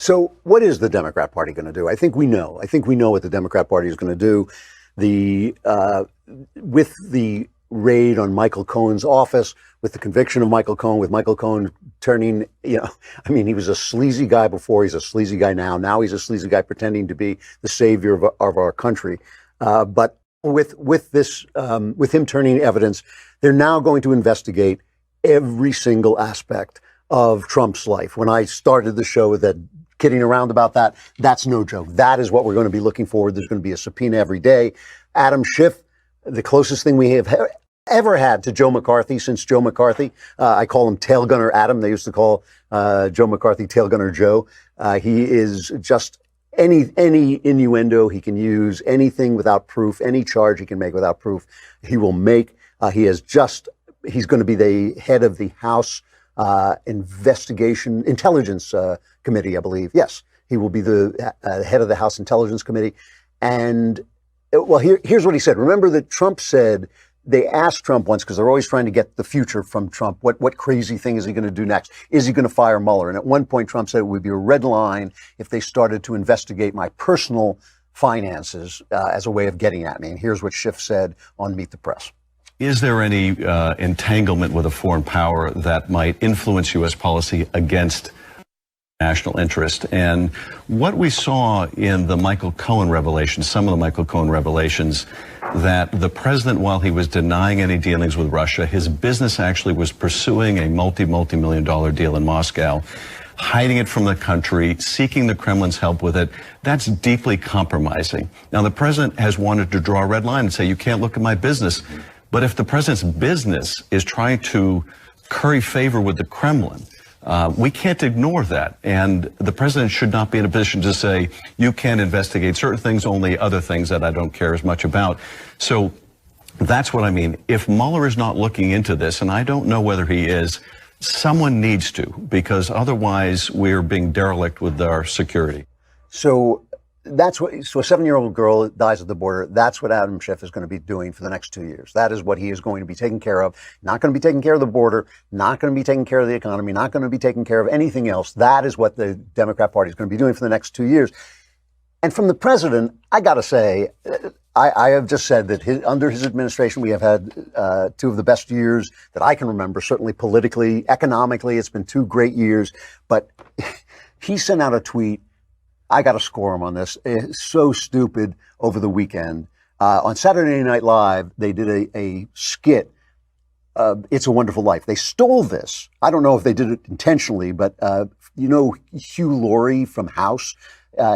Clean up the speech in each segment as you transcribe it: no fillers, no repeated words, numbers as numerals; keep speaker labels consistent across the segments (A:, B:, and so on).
A: So what is the Democrat Party going to do? I think we know. I think we know what the Democrat Party is going to do. The with the raid on Michael Cohen's office, with the conviction of Michael Cohen, with Michael Cohen turning, I mean, he was a sleazy guy before. He's a sleazy guy now. Now he's a sleazy guy pretending to be the savior of our country. But with this, with him turning evidence, they're now going to investigate every single aspect of Trump's life. When I started the show with that, kidding around about that, that's no joke. That is what we're going to be looking for. There's going to be a subpoena every day. Adam Schiff, the closest thing we have ever had to Joe McCarthy since Joe McCarthy. I call him Tail Gunner Adam. They used to call Joe McCarthy Tail Gunner Joe. He is just any innuendo he can use, anything without proof, any charge he can make without proof, he will make. He's going to be the head of the House Intelligence Committee, I believe. Yes, he will be the head of the House Intelligence Committee. And well, here's what he said. Remember that Trump said, they asked Trump once, because they're always trying to get the future from Trump. What crazy thing is he going to do next? Is he going to fire Mueller? And at one point, Trump said it would be a red line if they started to investigate my personal finances as a way of getting at me. And here's what Schiff said on Meet the Press.
B: Is there any entanglement with a foreign power that might influence U.S. policy against national interest? And what we saw in the Michael Cohen revelations, some of the Michael Cohen revelations, that the president, while he was denying any dealings with Russia, his business actually was pursuing a multi-million dollar deal in Moscow, hiding it from the country, seeking the Kremlin's help with it. That's deeply compromising. Now, the president has wanted to draw a red line and say, you can't look at my business. But if the president's business is trying to curry favor with the Kremlin, we can't ignore that. And the president should not be in a position to say, you can't investigate certain things, only other things that I don't care as much about. So that's what I mean. If Mueller is not looking into this, and I don't know whether he is, someone needs to, because otherwise we're being derelict with our security.
A: So a 7-year-old girl dies at the border. That's what Adam Schiff is going to be doing for the next 2 years. That is what he is going to be taking care of. Not going to be taking care of the border, not going to be taking care of the economy, not going to be taking care of anything else. That is what the Democrat Party is going to be doing for the next 2 years. And from the president, I got to say, I have just said that under his administration, we have had two of the best years that I can remember, certainly politically, economically. It's been 2 great years. But he sent out a tweet. I got to score him on this. It's so stupid over the weekend. On Saturday Night Live, they did a skit, It's a Wonderful Life. They stole this. I don't know if they did it intentionally, but Hugh Laurie from House?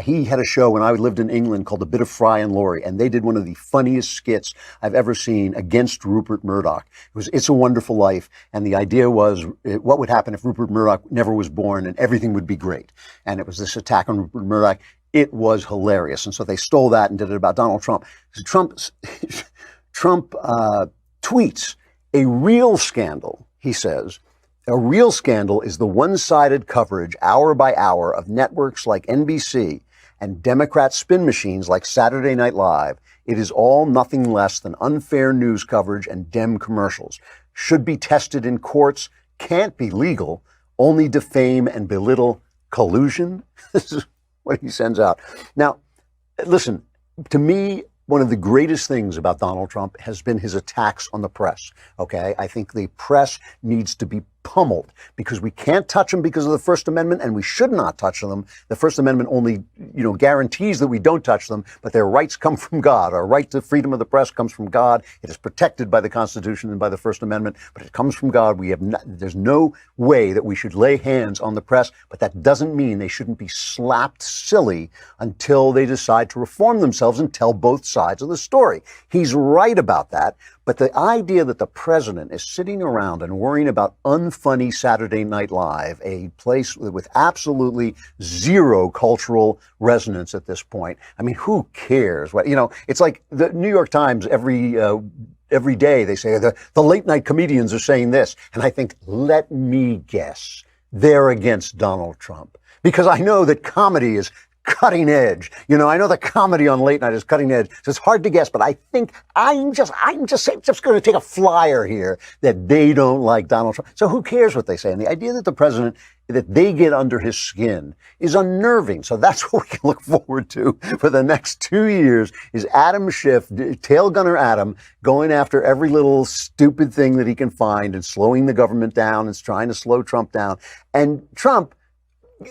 A: He had a show when I lived in England called A Bit of Fry and Laurie, and they did one of the funniest skits I've ever seen against Rupert Murdoch. It was It's a Wonderful Life, and the idea was what would happen if Rupert Murdoch never was born and everything would be great. And it was this attack on Rupert Murdoch. It was hilarious. And so they stole that and did it about Donald Trump. Trump tweets, a real scandal, he says, a real scandal is the one-sided coverage hour by hour of networks like NBC and Democrat spin machines like Saturday Night Live. It is all nothing less than unfair news coverage and Dem commercials. Should be tested in courts, can't be legal, only defame and belittle collusion. This is what he sends out. Now, listen, to me, one of the greatest things about Donald Trump has been his attacks on the press. Okay, I think the press needs to be pummeled because we can't touch them because of the First Amendment, and we should not touch them. The First Amendment only, guarantees that we don't touch them, but their rights come from God. Our right to freedom of the press comes from God. It is protected by the Constitution and by the First Amendment, but it comes from God. There's no way that we should lay hands on the press, but that doesn't mean they shouldn't be slapped silly until they decide to reform themselves and tell both sides of the story. He's right about that. But the idea that the president is sitting around and worrying about unfunny Saturday Night Live, a place with absolutely zero cultural resonance at this point. I mean, who cares? It's like the New York Times every day they say the late night comedians are saying this. And I think, let me guess, they're against Donald Trump. Because I know that comedy is cutting edge. You know, I know the comedy on late night is cutting edge, so it's hard to guess, but I think I'm just going to take a flyer here that they don't like Donald Trump. So who cares what they say? And the idea that the president, that they get under his skin is unnerving. So that's what we can look forward to for the next 2 years is Adam Schiff, tail gunner Adam, going after every little stupid thing that he can find and slowing the government down and trying to slow Trump down. And Trump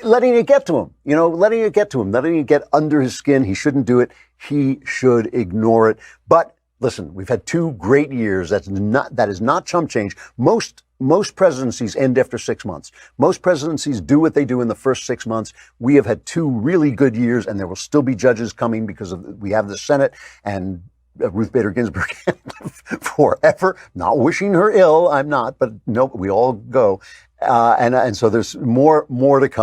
A: letting it get to him, letting it get under his skin. He shouldn't do it. He should ignore it. But listen, we've had 2 great years. That is not chump change. Most presidencies end after 6 months. Most presidencies do what they do in the first 6 months. We have had 2 really good years, and there will still be judges coming because we have the Senate, and Ruth Bader Ginsburg can live forever. Not wishing her ill. I'm not, but no, we all go. And so there's more to come.